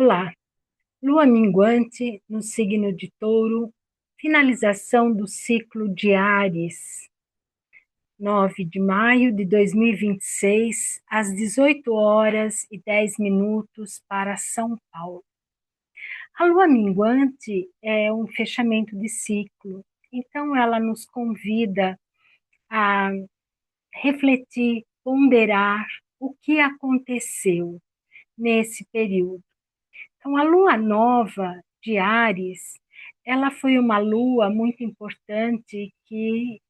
Olá, lua minguante no signo de Touro, finalização do ciclo de Áries, 9 de maio de 2026, às 18 horas e 10 minutos para São Paulo. A lua minguante é um fechamento de ciclo, então ela nos convida a refletir, ponderar o que aconteceu nesse período. Então, a lua nova de Áries, ela foi uma lua muito importante que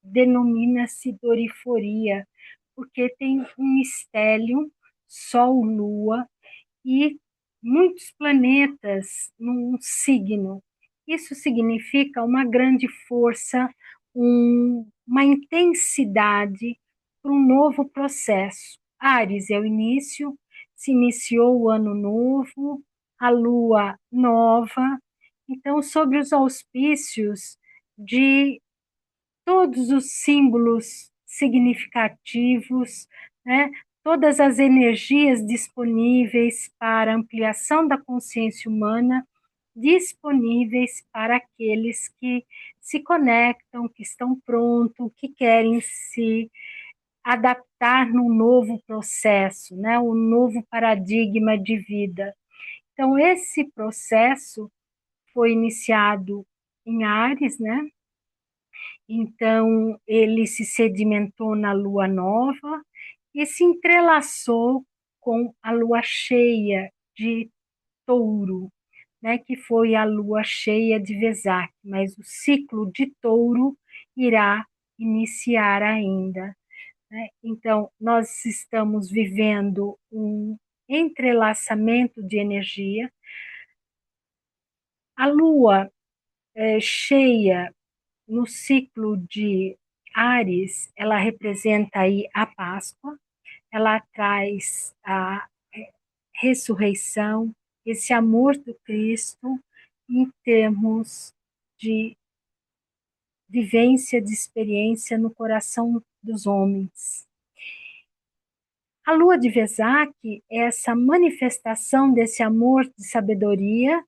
denomina-se doriforia, porque tem um estélio, Sol, Lua e muitos planetas num signo. Isso significa uma grande força, uma intensidade para um novo processo. Áries é o início, se iniciou o ano novo, a lua nova. Então, sobre os auspícios de todos os símbolos significativos, né? Todas as energias disponíveis para ampliação da consciência humana, disponíveis para aqueles que se conectam, que estão prontos, que querem se adaptar num novo processo, né? Um novo paradigma de vida. Então, esse processo foi iniciado em Áries, né? Então, ele se sedimentou na lua nova e se entrelaçou com a lua cheia de Touro, né, que foi a lua cheia de Vesac, mas o ciclo de Touro irá iniciar ainda, né? Então, nós estamos vivendo um entrelaçamento de energia. A lua cheia no ciclo de Áries, ela representa aí a Páscoa, ela traz a ressurreição, esse amor do Cristo em termos de vivência, de experiência no coração dos homens. A lua de Vesac é essa manifestação desse amor de sabedoria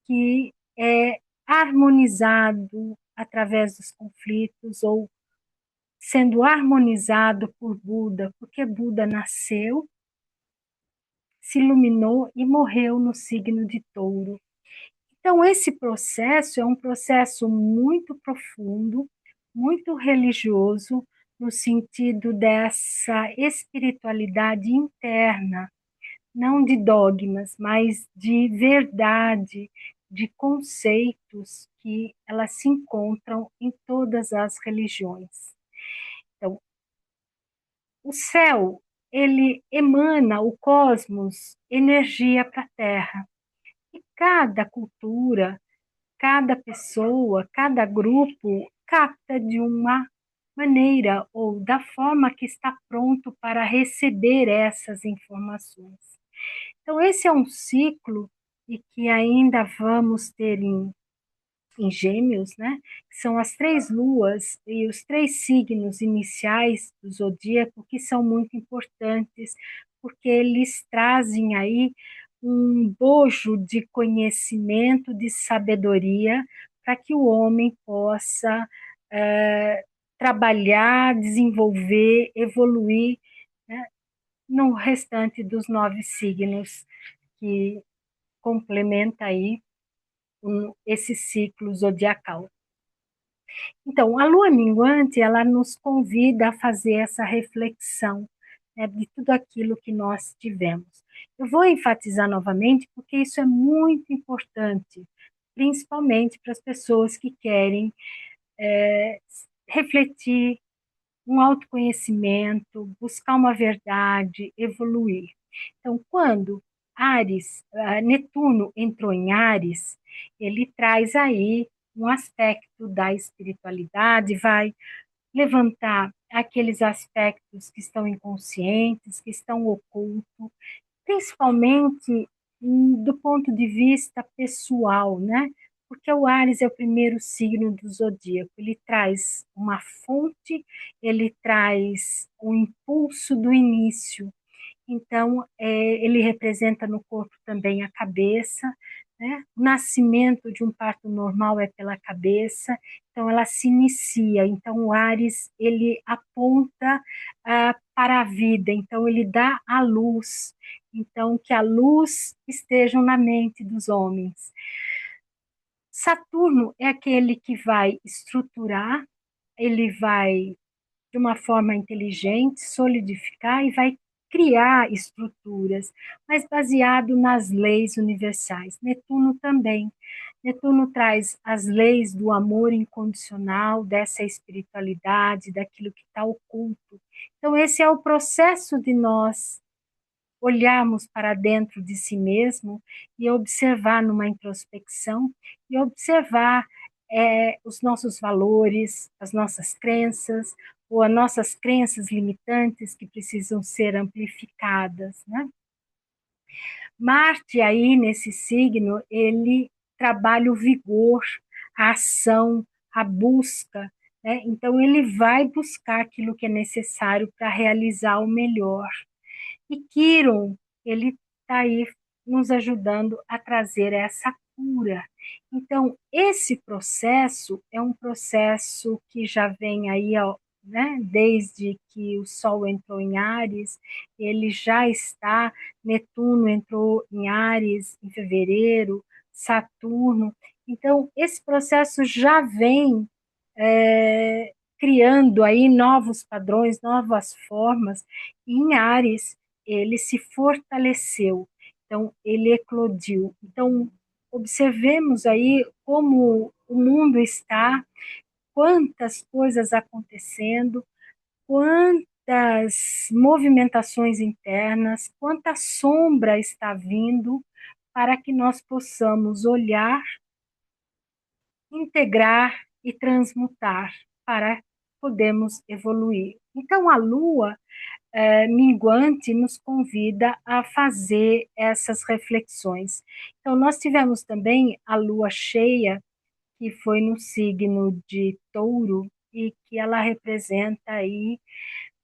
que é harmonizado através dos conflitos ou sendo harmonizado por Buda, porque Buda nasceu, se iluminou e morreu no signo de Touro. Então, esse processo é um processo muito profundo, muito religioso, no sentido dessa espiritualidade interna, não de dogmas, mas de verdade, de conceitos que elas se encontram em todas as religiões. Então, o céu, ele emana o cosmos, energia para a Terra. E cada cultura, cada pessoa, cada grupo capta de uma maneira ou da forma que está pronto para receber essas informações. Então, esse é um ciclo e que ainda vamos ter em Gêmeos, né? Que são as três luas e os três signos iniciais do zodíaco que são muito importantes, porque eles trazem aí um bojo de conhecimento, de sabedoria, para que o homem possa trabalhar, desenvolver, evoluir, né, no restante dos 9 signos que complementa aí esse ciclo zodiacal. Então, a lua minguante, ela nos convida a fazer essa reflexão, né, de tudo aquilo que nós tivemos. Eu vou enfatizar novamente, porque isso é muito importante, principalmente para as pessoas que querem refletir, um autoconhecimento, buscar uma verdade, evoluir. Então, quando Netuno entrou em Áries, ele traz aí um aspecto da espiritualidade, vai levantar aqueles aspectos que estão inconscientes, que estão ocultos, principalmente do ponto de vista pessoal, né? Porque o Áries é o primeiro signo do zodíaco, ele traz uma fonte, ele traz o impulso do início. Então, ele representa no corpo também a cabeça, né? O nascimento de um parto normal é pela cabeça, então ela se inicia. Então, o Áries, ele aponta para a vida, então ele dá a luz. Então, que a luz esteja na mente dos homens. Saturno é aquele que vai estruturar, ele vai, de uma forma inteligente, solidificar e vai criar estruturas, mas baseado nas leis universais. Netuno também. Netuno traz as leis do amor incondicional, dessa espiritualidade, daquilo que está oculto. Então, esse é o processo de nós olharmos para dentro de si mesmo e observar numa introspecção e observar os nossos valores, as nossas crenças ou as nossas crenças limitantes que precisam ser amplificadas, né? Marte aí nesse signo, ele trabalha o vigor, a ação, a busca, né? Então ele vai buscar aquilo que é necessário para realizar o melhor. E Quiron, ele está aí nos ajudando a trazer essa cura. Então, esse processo é um processo que já vem aí, ó, né, desde que o Sol entrou em Áries, ele já está, Netuno entrou em Áries em fevereiro, Saturno. Então, esse processo já vem criando aí novos padrões, novas formas. E em Áries, ele se fortaleceu, então ele eclodiu. Então, observemos aí como o mundo está, quantas coisas acontecendo, quantas movimentações internas, quanta sombra está vindo para que nós possamos olhar, integrar e transmutar para podermos evoluir. Então, a Lua minguante nos convida a fazer essas reflexões. Então, nós tivemos também a Lua cheia, que foi no signo de Touro, e que ela representa aí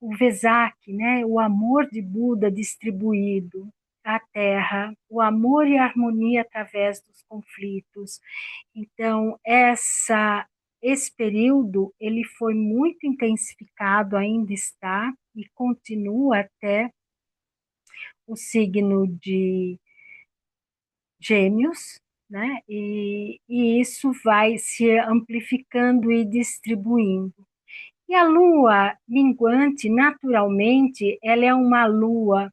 o Vesak, né? O amor de Buda distribuído à Terra, o amor e a harmonia através dos conflitos. Então, esse período ele foi muito intensificado, ainda está, e continua até o signo de Gêmeos, né? E isso vai se amplificando e distribuindo. E a lua minguante, naturalmente, ela é uma lua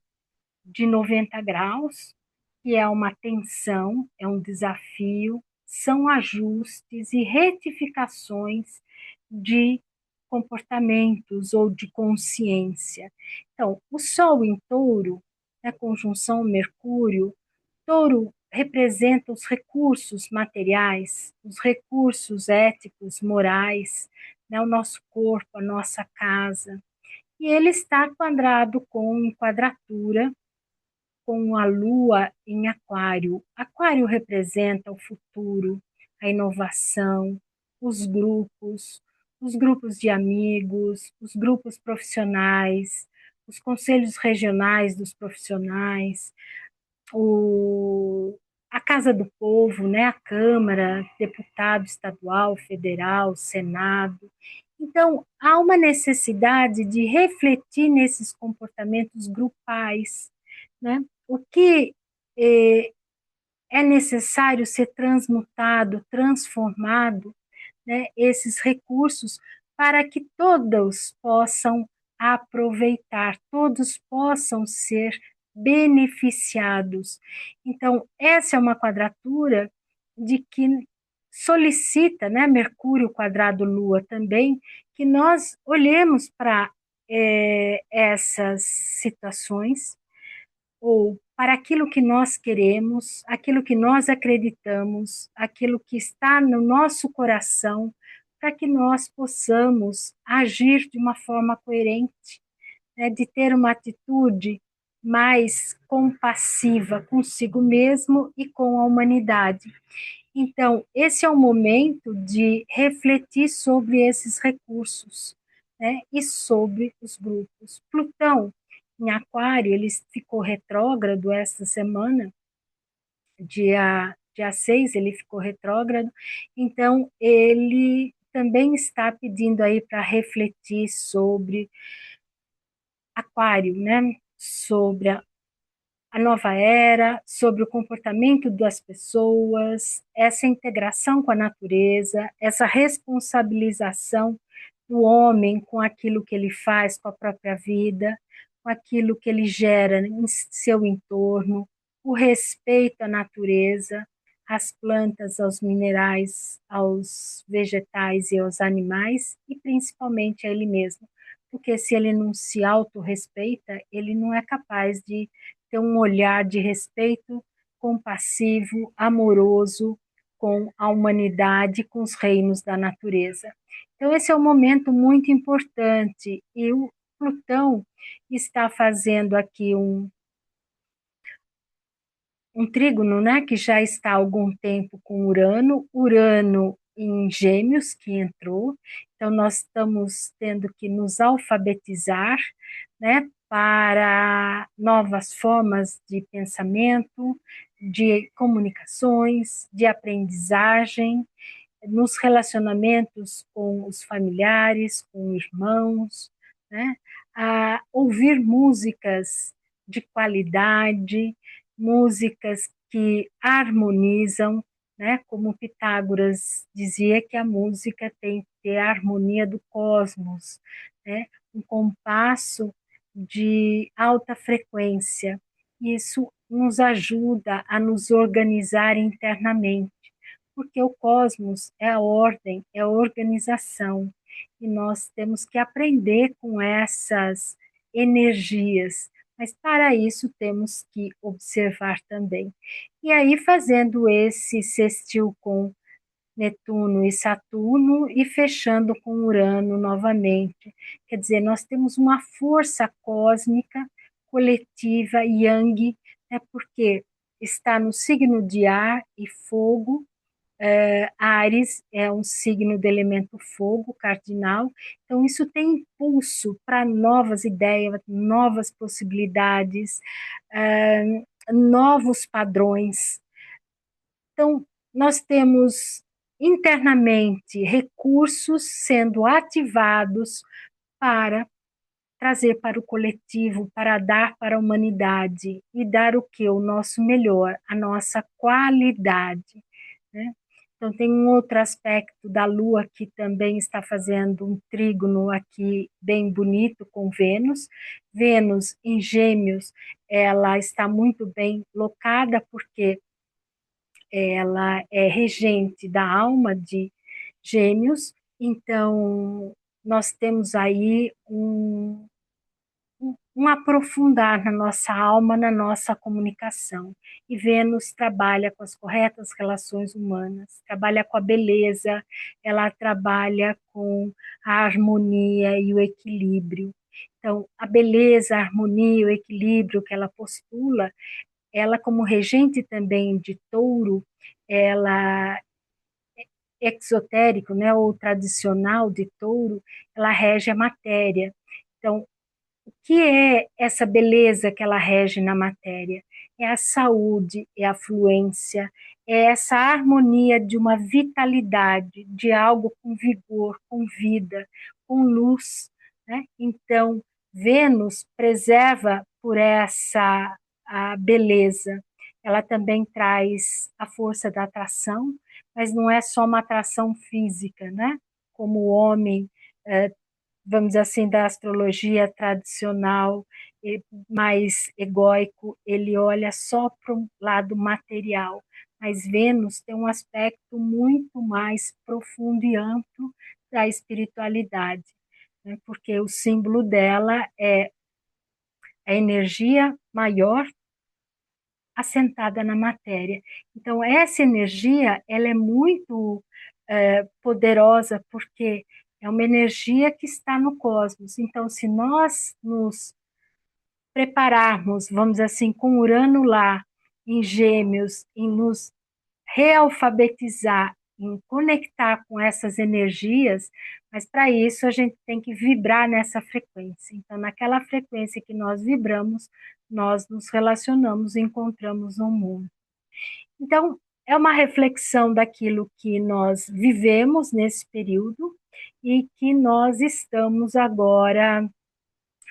de 90 graus, que é uma tensão, é um desafio, são ajustes e retificações de comportamentos ou de consciência. Então, o Sol em Touro, na conjunção Mercúrio, Touro representa os recursos materiais, os recursos éticos, morais, né, o nosso corpo, a nossa casa. E ele está quadrado em quadratura com a Lua em Aquário. Aquário representa o futuro, a inovação, os grupos de amigos, os grupos profissionais, os conselhos regionais dos profissionais, o, a Casa do Povo, né, a Câmara, deputado estadual, federal, Senado. Então, há uma necessidade de refletir nesses comportamentos grupais, né? O que é necessário ser transmutado, transformado, né, esses recursos para que todos possam aproveitar, todos possam ser beneficiados. Então, essa é uma quadratura de que solicita, né, Mercúrio quadrado Lua também, que nós olhemos para essas situações ou para aquilo que nós queremos, aquilo que nós acreditamos, aquilo que está no nosso coração, para que nós possamos agir de uma forma coerente, né, de ter uma atitude mais compassiva consigo mesmo e com a humanidade. Então, esse é o momento de refletir sobre esses recursos, né, e sobre os grupos. Plutão em Aquário, ele ficou retrógrado esta semana, dia 6 ele ficou retrógrado, então ele também está pedindo aí para refletir sobre Aquário, né? Sobre a nova era, sobre o comportamento das pessoas, essa integração com a natureza, essa responsabilização do homem com aquilo que ele faz com a própria vida, com aquilo que ele gera em seu entorno, o respeito à natureza, às plantas, aos minerais, aos vegetais e aos animais, e principalmente a ele mesmo. Porque se ele não se autorrespeita, ele não é capaz de ter um olhar de respeito compassivo, amoroso com a humanidade, com os reinos da natureza. Então, esse é um momento muito importante e o Plutão está fazendo aqui um trígono, né, que já está há algum tempo com Urano em Gêmeos, que entrou, então nós estamos tendo que nos alfabetizar, né, para novas formas de pensamento, de comunicações, de aprendizagem, nos relacionamentos com os familiares, com irmãos, né? A ouvir músicas de qualidade, músicas que harmonizam, né? Como Pitágoras dizia que a música tem que ter a harmonia do cosmos, né? Um compasso de alta frequência. Isso nos ajuda a nos organizar internamente, porque o cosmos é a ordem, é a organização, e nós temos que aprender com essas energias, mas para isso temos que observar também. E aí, fazendo esse sextil com Netuno e Saturno e fechando com Urano novamente. Quer dizer, nós temos uma força cósmica coletiva Yang, né, porque está no signo de ar e fogo. Áries é um signo do elemento fogo, cardinal, então isso tem impulso para novas ideias, novas possibilidades, novos padrões. Então, nós temos internamente recursos sendo ativados para trazer para o coletivo, para dar para a humanidade e dar o que? O nosso melhor, a nossa qualidade, né? Então, tem um outro aspecto da Lua que também está fazendo um trígono aqui bem bonito com Vênus. Vênus em Gêmeos, ela está muito bem locada, porque ela é regente da alma de Gêmeos, então nós temos aí um aprofundar na nossa alma, na nossa comunicação. E Vênus trabalha com as corretas relações humanas, trabalha com a beleza, ela trabalha com a harmonia e o equilíbrio. Então, a beleza, a harmonia, o equilíbrio que ela postula, ela como regente também de Touro, ela exotérico, né, ou tradicional de Touro, ela rege a matéria. Então, o que é essa beleza que ela rege na matéria? É a saúde, é a fluência, é essa harmonia de uma vitalidade, de algo com vigor, com vida, com luz, né? Então, Vênus preserva por essa a beleza. Ela também traz a força da atração, mas não é só uma atração física, né? Como o homem vamos dizer assim, da astrologia tradicional, mais egóico, ele olha só para um lado material. Mas Vênus tem um aspecto muito mais profundo e amplo da espiritualidade, né? Porque o símbolo dela é a energia maior assentada na matéria. Então, essa energia, ela é muito poderosa, porque é uma energia que está no cosmos. Então, se nós nos prepararmos, vamos dizer assim, com Urano lá, em Gêmeos, em nos realfabetizar, em conectar com essas energias, Mas para isso a gente tem que vibrar nessa frequência. Então, naquela frequência que nós vibramos, nós nos relacionamos e encontramos no mundo. Então, é uma reflexão daquilo que nós vivemos nesse período e que nós estamos agora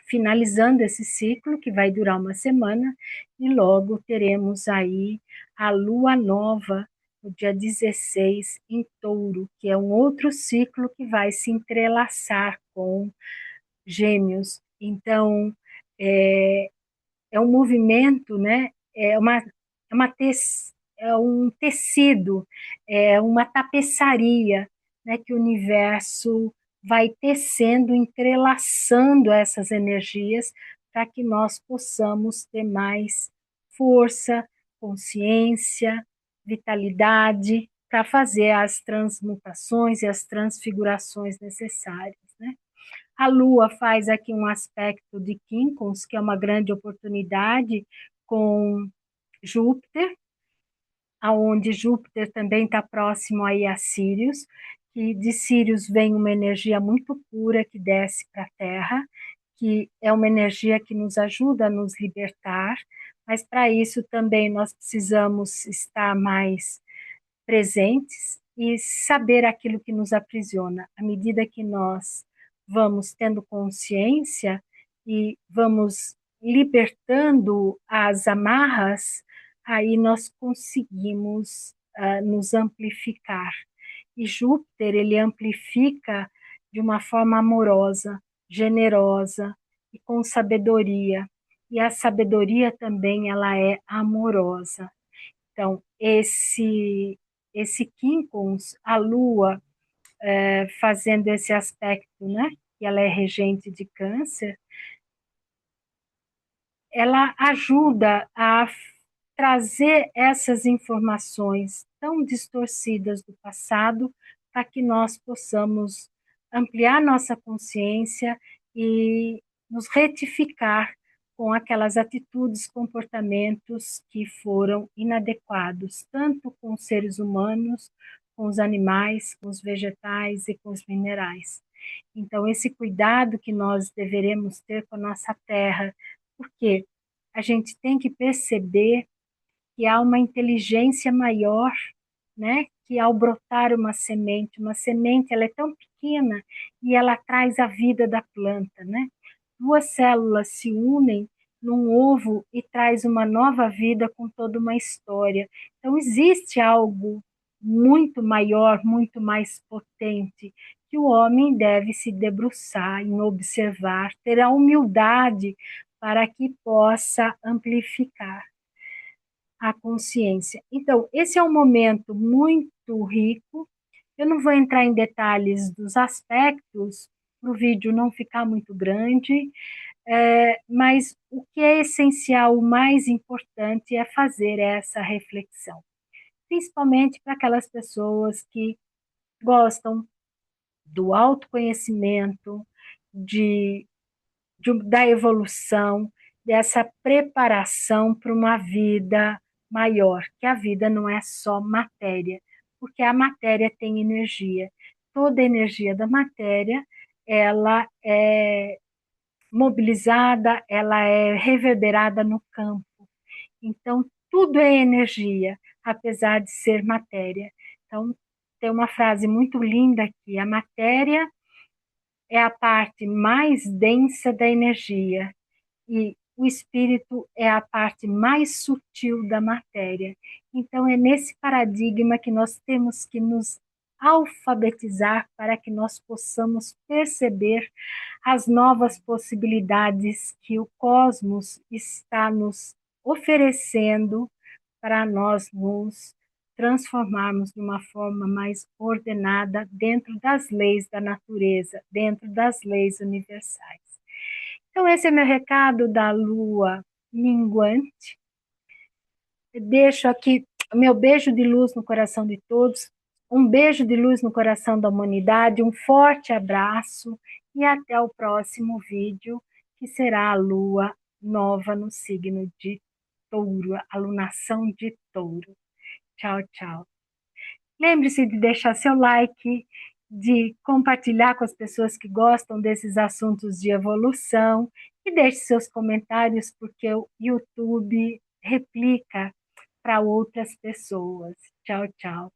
finalizando esse ciclo, que vai durar uma semana, e logo teremos aí a lua nova, no dia 16, em Touro, que é um outro ciclo que vai se entrelaçar com Gêmeos. Então, é, é um movimento, né? É um tecido, é uma tapeçaria, né? Que o universo vai tecendo, entrelaçando essas energias para que nós possamos ter mais força, consciência, vitalidade para fazer as transmutações e as transfigurações necessárias, né? A Lua faz aqui um aspecto de Quincons, que é uma grande oportunidade com Júpiter, aonde Júpiter também está próximo aí a Sírius, que de Sírius vem uma energia muito pura que desce para a Terra, que é uma energia que nos ajuda a nos libertar, mas para isso também nós precisamos estar mais presentes e saber aquilo que nos aprisiona. À medida que nós vamos tendo consciência e vamos libertando as amarras, aí nós conseguimos nos amplificar. E Júpiter, ele amplifica de uma forma amorosa, generosa e com sabedoria. E a sabedoria também ela é amorosa. Então, esse quincons, a Lua fazendo esse aspecto, né? Que ela é regente de Câncer, ela ajuda a trazer essas informações tão distorcidas do passado para que nós possamos ampliar nossa consciência e nos retificar com aquelas atitudes, comportamentos que foram inadequados, tanto com os seres humanos, com os animais, com os vegetais e com os minerais. Então, esse cuidado que nós deveremos ter com a nossa terra, porque a gente tem que perceber que há uma inteligência maior, né? Que ao brotar uma semente ela é tão pequena e ela traz a vida da planta, né? Duas células se unem num ovo e traz uma nova vida com toda uma história. Então existe algo muito maior, muito mais potente que o homem deve se debruçar em observar, ter a humildade para que possa amplificar a consciência. Então, esse é um momento muito rico. Eu não vou entrar em detalhes dos aspectos, para o vídeo não ficar muito grande, mas o que é essencial, o mais importante é fazer essa reflexão, principalmente para aquelas pessoas que gostam do autoconhecimento, de da evolução, dessa preparação para uma vida maior, que a vida não é só matéria, porque a matéria tem energia. Toda a energia da matéria, ela é mobilizada, ela é reverberada no campo. Então, tudo é energia, apesar de ser matéria. Então, tem uma frase muito linda aqui: a matéria é a parte mais densa da energia e o espírito é a parte mais sutil da matéria. Então, é nesse paradigma que nós temos que nos alfabetizar para que nós possamos perceber as novas possibilidades que o cosmos está nos oferecendo para nós nos transformarmos de uma forma mais ordenada dentro das leis da natureza, dentro das leis universais. Então, esse é meu recado da lua minguante. Eu deixo aqui meu beijo de luz no coração de todos, um beijo de luz no coração da humanidade, um forte abraço e até o próximo vídeo, que será a lua nova no signo de Touro, a lunação de Touro. Tchau, tchau. Lembre-se de deixar seu like de compartilhar com as pessoas que gostam desses assuntos de evolução e deixe seus comentários, porque o YouTube replica para outras pessoas. Tchau, tchau.